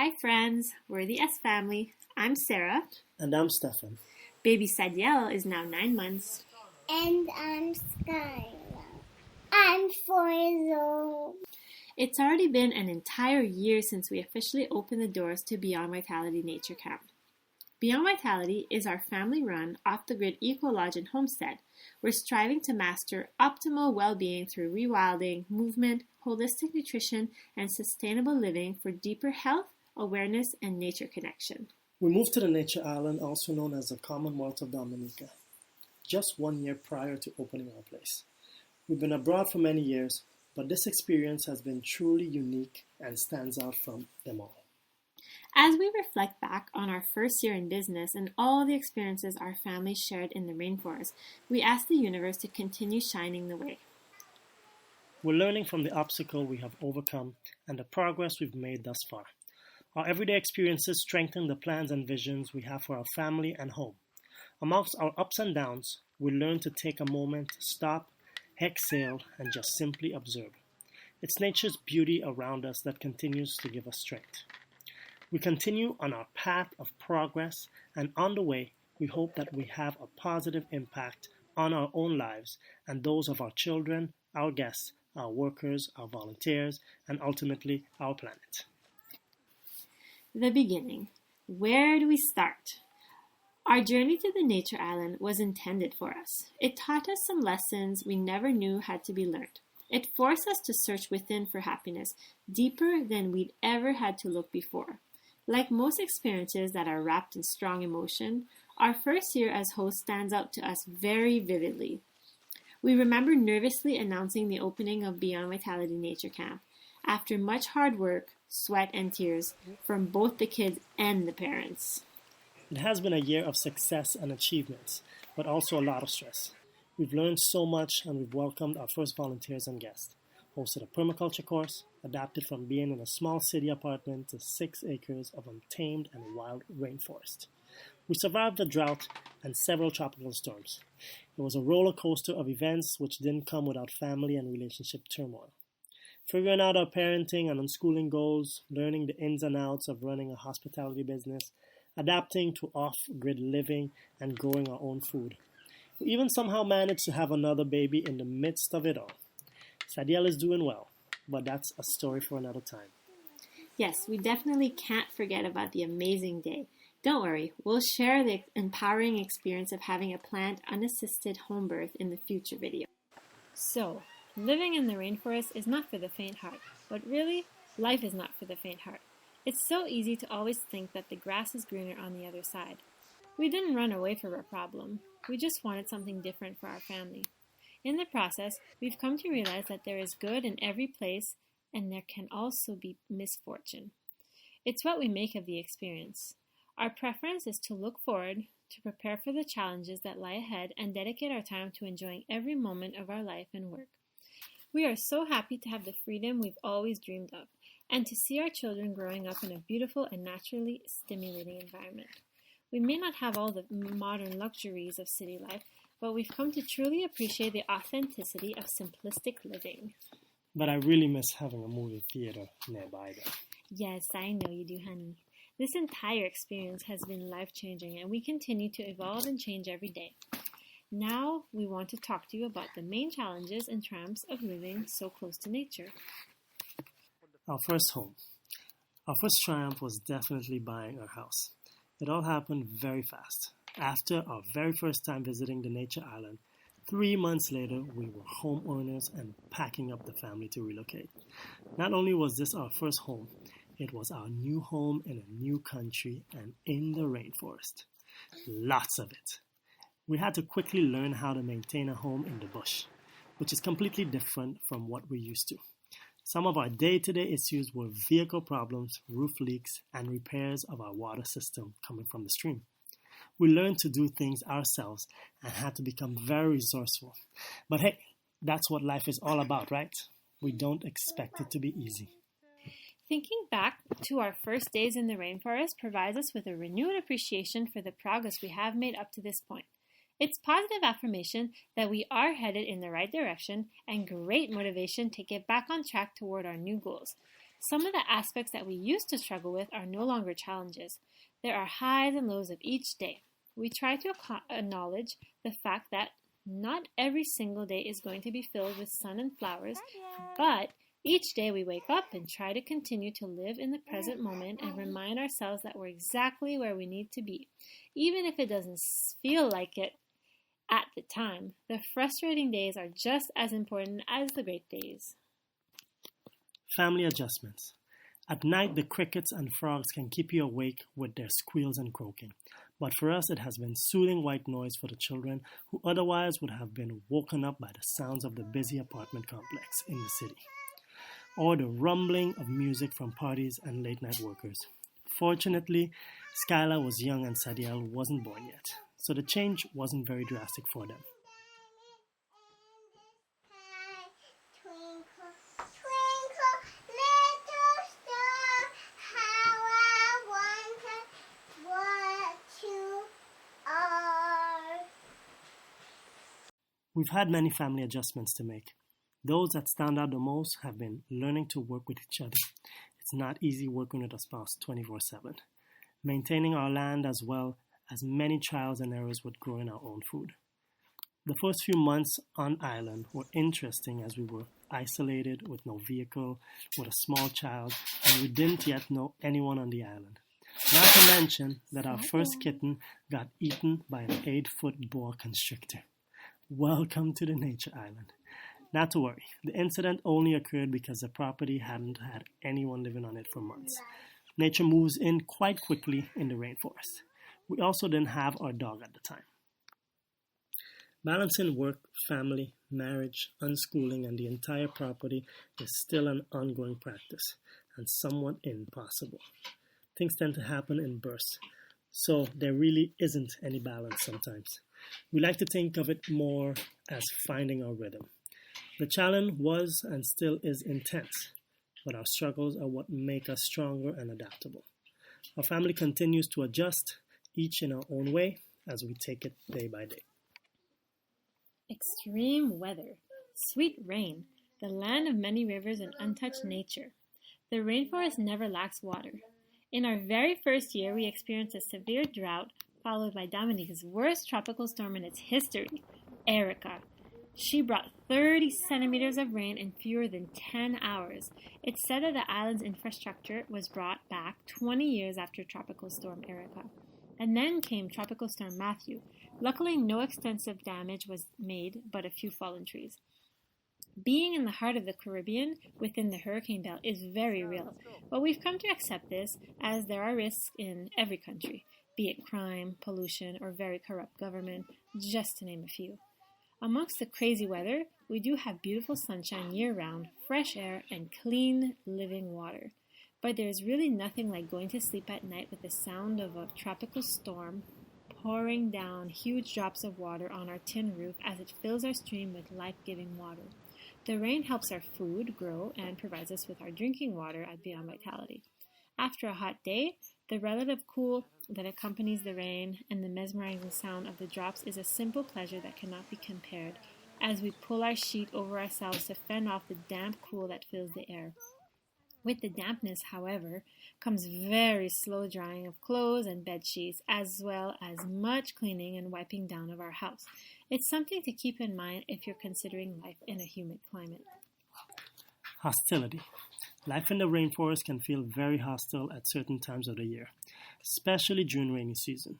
Hi friends, we're the S family. I'm Sarah. And I'm Stefan. Baby Sadiel is now 9 months. And I'm Skylar. I'm 4 years old. It's already been an entire year since we officially opened the doors to Beyond Vitality Nature Camp. Beyond Vitality is our family-run, off-the-grid eco-lodge and homestead. We're striving to master optimal well-being through rewilding, movement, holistic nutrition, and sustainable living for deeper health, awareness, and nature connection. We moved to the nature island, also known as the Commonwealth of Dominica, just 1 year prior to opening our place. We've been abroad for many years, but this experience has been truly unique and stands out from them all. As we reflect back on our first year in business and all the experiences our family shared in the rainforest, we ask the universe to continue shining the way. We're learning from the obstacle we have overcome and the progress we've made thus far. Our everyday experiences strengthen the plans and visions we have for our family and home. Amongst our ups and downs, we learn to take a moment to stop, exhale, and just simply observe. It's nature's beauty around us that continues to give us strength. We continue on our path of progress, and on the way, we hope that we have a positive impact on our own lives and those of our children, our guests, our workers, our volunteers, and ultimately our planet. The beginning. Where do we start? Our journey to the nature island was intended for us. It taught us some lessons we never knew had to be learned. It forced us to search within for happiness, deeper than we'd ever had to look before. Like most experiences that are wrapped in strong emotion, our first year as host stands out to us very vividly. We remember nervously announcing the opening of Beyond Vitality Nature Camp after much hard work, sweat, and tears from both the kids and the parents. It has been a year of success and achievements, but also a lot of stress. We've learned so much and we've welcomed our first volunteers and guests, hosted a permaculture course, adapted from being in a small city apartment to 6 acres of untamed and wild rainforest. We survived the drought and several tropical storms. It was a roller coaster of events which didn't come without family and relationship turmoil. Figuring out our parenting and unschooling goals, learning the ins and outs of running a hospitality business, adapting to off-grid living, and growing our own food. We even somehow managed to have another baby in the midst of it all. Sadiel is doing well, but that's a story for another time. Yes, we definitely can't forget about the amazing day. Don't worry, we'll share the empowering experience of having a planned unassisted home birth in the future video. So, living in the rainforest is not for the faint heart, but really, life is not for the faint heart. It's so easy to always think that the grass is greener on the other side. We didn't run away from our problem. We just wanted something different for our family. In the process, we've come to realize that there is good in every place and there can also be misfortune. It's what we make of the experience. Our preference is to look forward, to prepare for the challenges that lie ahead, and dedicate our time to enjoying every moment of our life and work. We are so happy to have the freedom we've always dreamed of, and to see our children growing up in a beautiful and naturally stimulating environment. We may not have all the modern luxuries of city life, but we've come to truly appreciate the authenticity of simplistic living. But I really miss having a movie theater nearby though. Yes, I know you do, honey. This entire experience has been life-changing, and we continue to evolve and change every day. Now, we want to talk to you about the main challenges and triumphs of living so close to nature. Our first home. Our first triumph was definitely buying our house. It all happened very fast. After our very first time visiting the nature island, 3 months later, we were homeowners and packing up the family to relocate. Not only was this our first home, it was our new home in a new country and in the rainforest. Lots of it. We had to quickly learn how to maintain a home in the bush, which is completely different from what we're used to. Some of our day-to-day issues were vehicle problems, roof leaks, and repairs of our water system coming from the stream. We learned to do things ourselves and had to become very resourceful. But hey, that's what life is all about, right? We don't expect it to be easy. Thinking back to our first days in the rainforest provides us with a renewed appreciation for the progress we have made up to this point. It's positive affirmation that we are headed in the right direction and great motivation to get back on track toward our new goals. Some of the aspects that we used to struggle with are no longer challenges. There are highs and lows of each day. We try to acknowledge the fact that not every single day is going to be filled with sun and flowers, but each day we wake up and try to continue to live in the present moment and remind ourselves that we're exactly where we need to be, even if it doesn't feel like it at the time. The frustrating days are just as important as the great days. Family adjustments. At night, the crickets and frogs can keep you awake with their squeals and croaking. But for us, it has been soothing white noise for the children who otherwise would have been woken up by the sounds of the busy apartment complex in the city, or the rumbling of music from parties and late-night workers. Fortunately, Skylar was young and Sadiel wasn't born yet, so the change wasn't very drastic for them. We've had many family adjustments to make. Those that stand out the most have been learning to work with each other. It's not easy working with a spouse 24/7. Maintaining our land as well as many trials and errors with growing our own food. The first few months on island were interesting as we were isolated with no vehicle, with a small child, and we didn't yet know anyone on the island. Not to mention that our first kitten got eaten by an 8-foot boa constrictor. Welcome to the nature island. Not to worry, the incident only occurred because the property hadn't had anyone living on it for months. Nature moves in quite quickly in the rainforest. We also didn't have our dog at the time. Balancing work, family, marriage, unschooling, and the entire property is still an ongoing practice and somewhat impossible. Things tend to happen in bursts, so there really isn't any balance sometimes. We like to think of it more as finding our rhythm. The challenge was and still is intense, but our struggles are what make us stronger and adaptable. Our family continues to adjust, each in our own way, as we take it day by day. Extreme weather, sweet rain, the land of many rivers and untouched nature. The rainforest never lacks water. In our very first year, we experienced a severe drought followed by Dominica's worst tropical storm in its history, Erica. She brought 30 centimeters of rain in fewer than 10 hours. It's said that the island's infrastructure was brought back 20 years after Tropical Storm Erica. And then came Tropical Storm Matthew. Luckily, no extensive damage was made, but a few fallen trees. Being in the heart of the Caribbean, within the hurricane belt, is very real. But we've come to accept this, as there are risks in every country, be it crime, pollution, or very corrupt government, just to name a few. Amongst the crazy weather, we do have beautiful sunshine year-round, fresh air, and clean living water. But there's really nothing like going to sleep at night with the sound of a tropical storm pouring down huge drops of water on our tin roof as it fills our stream with life-giving water. The rain helps our food grow and provides us with our drinking water at Beyond Vitality. After a hot day, the relative cool that accompanies the rain and the mesmerizing sound of the drops is a simple pleasure that cannot be compared as we pull our sheet over ourselves to fend off the damp cool that fills the air. With the dampness, however, comes very slow drying of clothes and bed sheets, as well as much cleaning and wiping down of our house. It's something to keep in mind if you're considering life in a humid climate. Hostility. Life in the rainforest can feel very hostile at certain times of the year, especially during rainy season.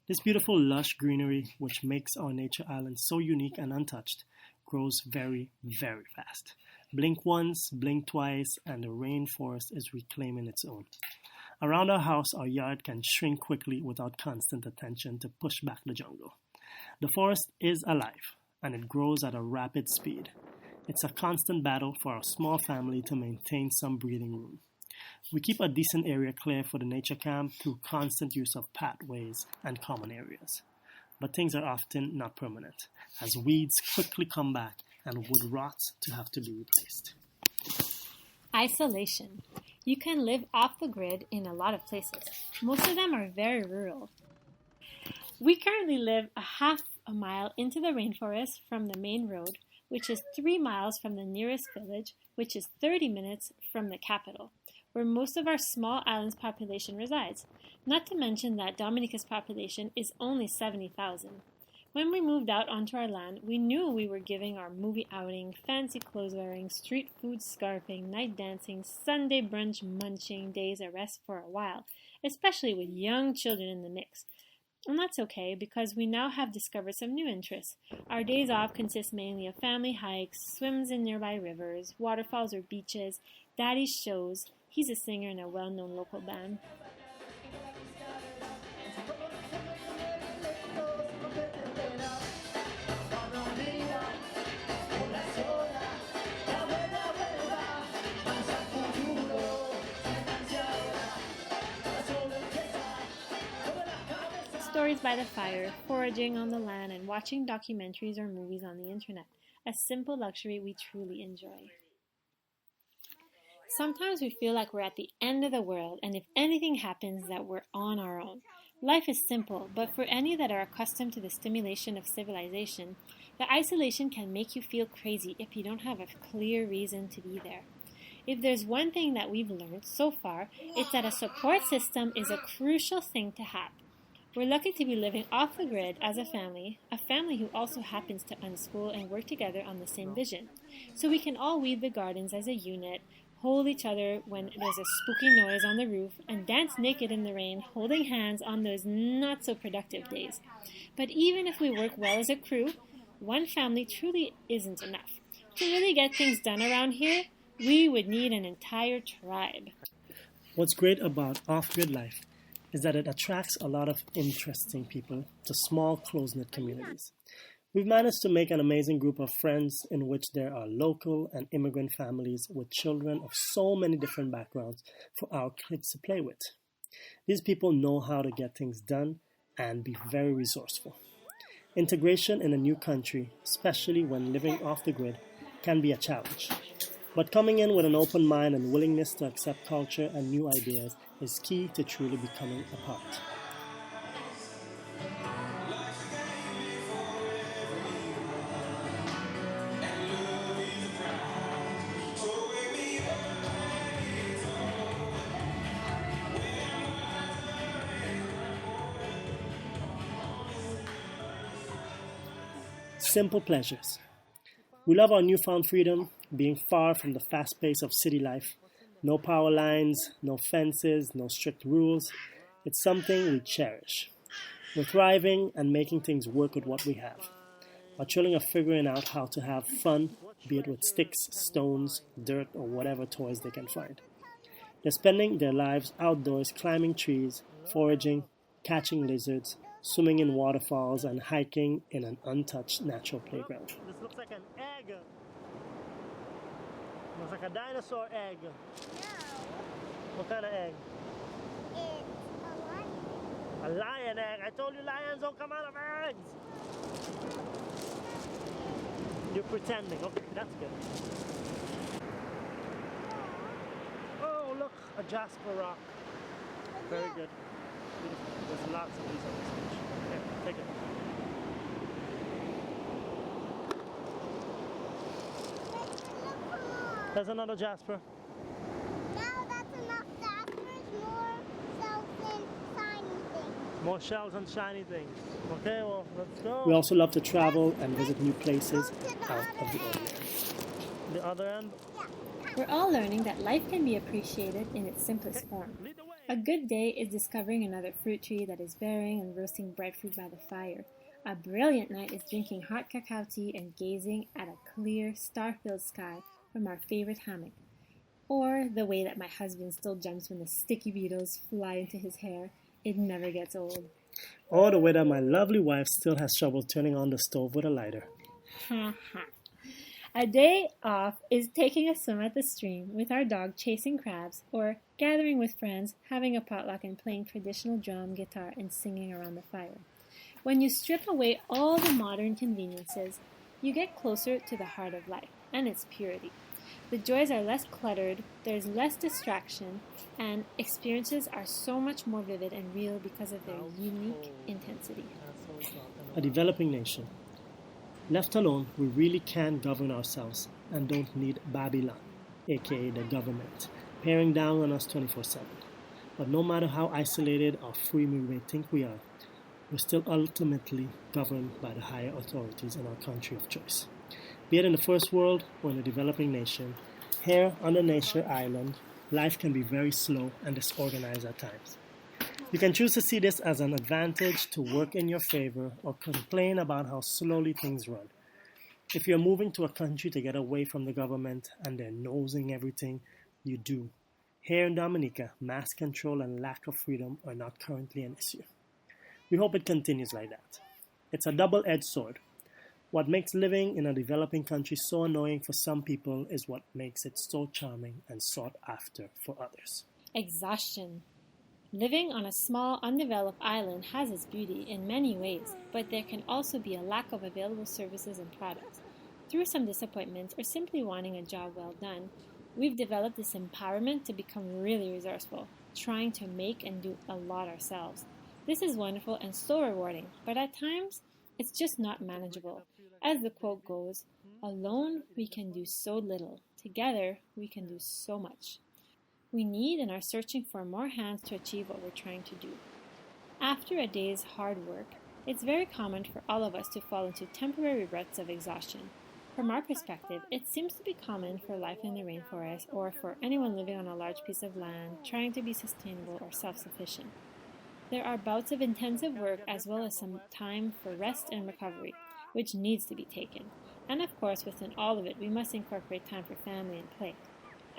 This beautiful lush greenery, which makes our nature island so unique and untouched, grows very, very fast. Blink once, blink twice, and the rainforest is reclaiming its own. Around our house, our yard can shrink quickly without constant attention to push back the jungle. The forest is alive, and it grows at a rapid speed. It's a constant battle for our small family to maintain some breathing room. We keep a decent area clear for the nature camp through constant use of pathways and common areas. But things are often not permanent, as weeds quickly come back and wood rots to have to be replaced. Isolation. You can live off the grid in a lot of places. Most of them are very rural. We currently live a half a mile into the rainforest from the main road, which is 3 miles from the nearest village, which is 30 minutes from the capital. where most of our small island's population resides. Not to mention that Dominica's population is only 70,000. When we moved out onto our land, we knew we were giving our movie outing, fancy clothes wearing, street food scarfing, night dancing, Sunday brunch munching days a rest for a while, especially with young children in the mix. And that's okay, because we now have discovered some new interests. Our days off consist mainly of family hikes, swims in nearby rivers, waterfalls or beaches, daddy's shows. He's a singer in a well-known local band. Stories by the fire, foraging on the land, and watching documentaries or movies on the internet. A simple luxury we truly enjoy. Sometimes we feel like we're at the end of the world, and if anything happens, that we're on our own. Life is simple, but for any that are accustomed to the stimulation of civilization, the isolation can make you feel crazy if you don't have a clear reason to be there. If there's one thing that we've learned so far, it's that a support system is a crucial thing to have. We're lucky to be living off the grid as a family who also happens to unschool and work together on the same vision. So we can all weed the gardens as a unit, hold each other when there's a spooky noise on the roof, and dance naked in the rain, holding hands on those not-so-productive days. But even if we work well as a crew, one family truly isn't enough. To really get things done around here, we would need an entire tribe. What's great about off-grid life is that it attracts a lot of interesting people to small, close-knit communities. We've managed to make an amazing group of friends in which there are local and immigrant families with children of so many different backgrounds for our kids to play with. These people know how to get things done and be very resourceful. Integration in a new country, especially when living off the grid, can be a challenge. But coming in with an open mind and willingness to accept culture and new ideas is key to truly becoming a part. Simple pleasures. We love our newfound freedom, being far from the fast pace of city life. No power lines, no fences, no strict rules. It's something we cherish. We're thriving and making things work with what we have. Our children are figuring out how to have fun, be it with sticks, stones, dirt, or whatever toys they can find. They're spending their lives outdoors climbing trees, foraging, catching lizards, swimming in waterfalls, and hiking in an untouched natural playground. This looks like an egg. Looks like a dinosaur egg. No. What kind of egg? It's a lion. A lion egg. I told you lions don't come out of eggs. You're pretending. Okay, that's good. Oh, look, a jasper rock. Very good. Beautiful. There's lots of these on this beach. Here, take it. There's another jasper. No, that's enough jaspers. More shells and shiny things. More shells and shiny things. Okay, well, let's go. We also love to travel and visit new places out of the ordinary. The other end? Yeah. We're all learning that life can be appreciated in its simplest form. A good day is discovering another fruit tree that is bearing and roasting breadfruit by the fire. A brilliant night is drinking hot cacao tea and gazing at a clear, star-filled sky from our favorite hammock. Or the way that my husband still jumps when the sticky beetles fly into his hair. It never gets old. Or the way that my lovely wife still has trouble turning on the stove with a lighter. Ha ha. A day off is taking a swim at the stream with our dog chasing crabs, or gathering with friends, having a potluck and playing traditional drum, guitar, and singing around the fire. When you strip away all the modern conveniences, you get closer to the heart of life and its purity. The joys are less cluttered, there's less distraction, and experiences are so much more vivid and real because of their unique intensity. A developing nation. Left alone, we really can govern ourselves and don't need Babylon, aka the government, bearing down on us 24/7. But no matter how isolated or free we may think we are, we're still ultimately governed by the higher authorities in our country of choice. Be it in the first world or in a developing nation, here on the Nature Island, life can be very slow and disorganized at times. You can choose to see this as an advantage to work in your favor or complain about how slowly things run. If you're moving to a country to get away from the government and they're nosing everything, you do. Here in Dominica, mass control and lack of freedom are not currently an issue. We hope it continues like that. It's a double-edged sword. What makes living in a developing country so annoying for some people is what makes it so charming and sought after for others. Exhaustion. Living on a small, undeveloped island has its beauty in many ways, but there can also be a lack of available services and products. Through some disappointments or simply wanting a job well done, we've developed this empowerment to become really resourceful, trying to make and do a lot ourselves. This is wonderful and so rewarding, but at times, it's just not manageable. As the quote goes, alone we can do so little, together we can do so much. We need and are searching for more hands to achieve what we're trying to do. After a day's hard work, it's very common for all of us to fall into temporary ruts of exhaustion. From our perspective, it seems to be common for life in the rainforest or for anyone living on a large piece of land trying to be sustainable or self-sufficient. There are bouts of intensive work as well as some time for rest and recovery, which needs to be taken. And of course, within all of it, we must incorporate time for family and play.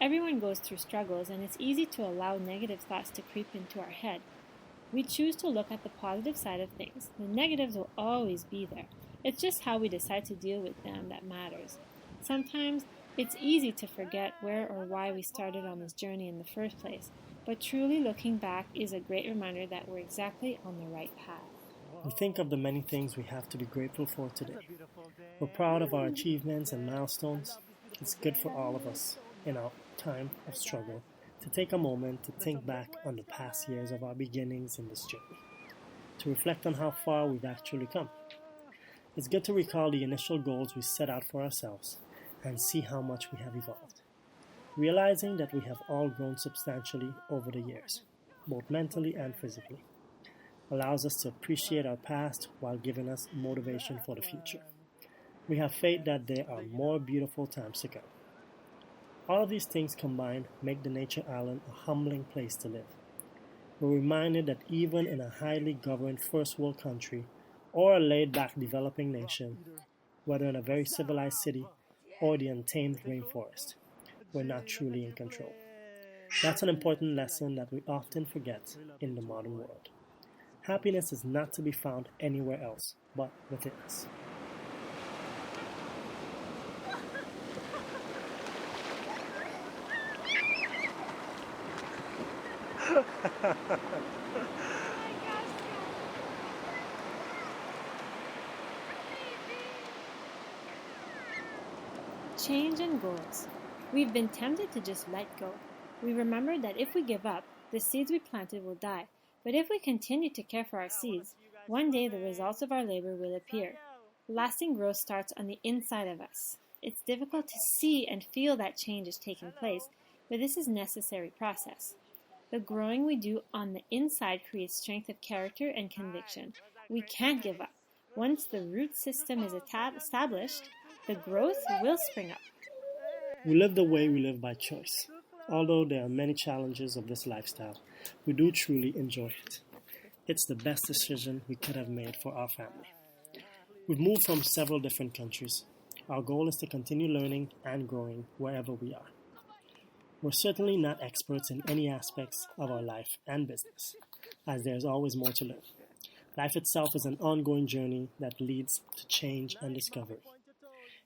Everyone goes through struggles, and it's easy to allow negative thoughts to creep into our head. We choose to look at the positive side of things. The negatives will always be there. It's just how we decide to deal with them that matters. Sometimes it's easy to forget where or why we started on this journey in the first place, but truly looking back is a great reminder that we're exactly on the right path. We think of the many things we have to be grateful for today. We're proud of our achievements and milestones. It's good for all of us in our time of struggle to take a moment to think back on the past years of our beginnings in this journey, to reflect on how far we've actually come. It's good to recall the initial goals we set out for ourselves and see how much we have evolved, realizing that we have all grown substantially over the years, both mentally and physically. Allows us to appreciate our past while giving us motivation for the future. We have faith that there are more beautiful times to come. All of these things combined make the Nature Island a humbling place to live. We're reminded that even in a highly governed first world country or a laid-back developing nation, whether in a very civilized city or the untamed rainforest, we're not truly in control. That's an important lesson that we often forget in the modern world. Happiness is not to be found anywhere else but within us. Change and goals. We've been tempted to just let go. We remember that if we give up, the seeds we planted will die. But if we continue to care for our seeds, one day the results of our labor will appear. Lasting growth starts on the inside of us. It's difficult to see and feel that change is taking place, but this is a necessary process. The growing we do on the inside creates strength of character and conviction. We can't give up. Once the root system is established, the growth will spring up. We live the way we live by choice. Although there are many challenges of this lifestyle, we do truly enjoy it. It's the best decision we could have made for our family. We've moved from several different countries. Our goal is to continue learning and growing wherever we are. We're certainly not experts in any aspects of our life and business, as there's always more to learn. Life itself is an ongoing journey that leads to change and discovery.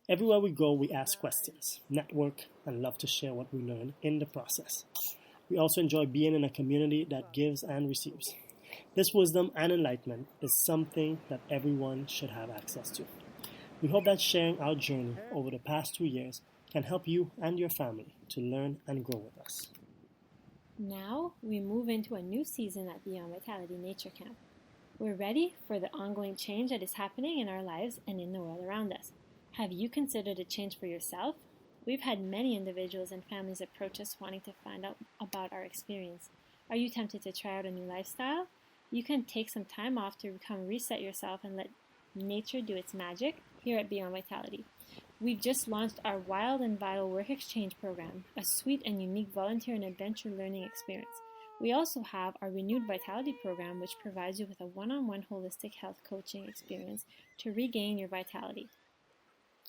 Everywhere we go, we ask questions, network, and love to share what we learn in the process. We also enjoy being in a community that gives and receives. This wisdom and enlightenment is something that everyone should have access to. We hope that sharing our journey over the past 2 years can help you and your family to learn and grow with us. Now we move into a new season at the Hostility Nature Camp. We're ready for the ongoing change that is happening in our lives and in the world around us. Have you considered a change for yourself? We've had many individuals and families approach us wanting to find out about our experience. Are you tempted to try out a new lifestyle? You can take some time off to reset yourself and let nature do its magic here at Beyond Vitality. We've just launched our Wild and Vital Work Exchange program, a sweet and unique volunteer and adventure learning experience. We also have our Renewed Vitality program, which provides you with a one-on-one holistic health coaching experience to regain your vitality.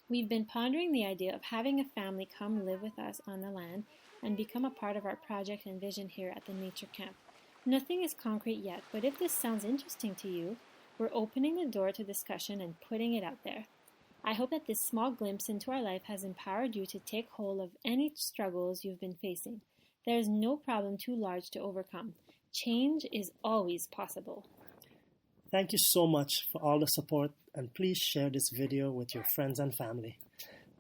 We've been pondering the idea of having a family come live with us on the land and become a part of our project and vision here at the nature camp. Nothing is concrete yet, but if this sounds interesting to you, we're opening the door to discussion and putting it out there. I hope that this small glimpse into our life has empowered you to take hold of any struggles you've been facing. There is no problem too large to overcome. Change is always possible. Thank you so much for all the support, and please share this video with your friends and family.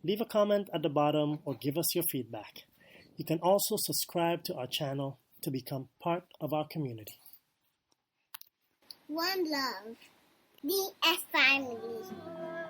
Leave a comment at the bottom or give us your feedback. You can also subscribe to our channel to become part of our community. One love. BS Family.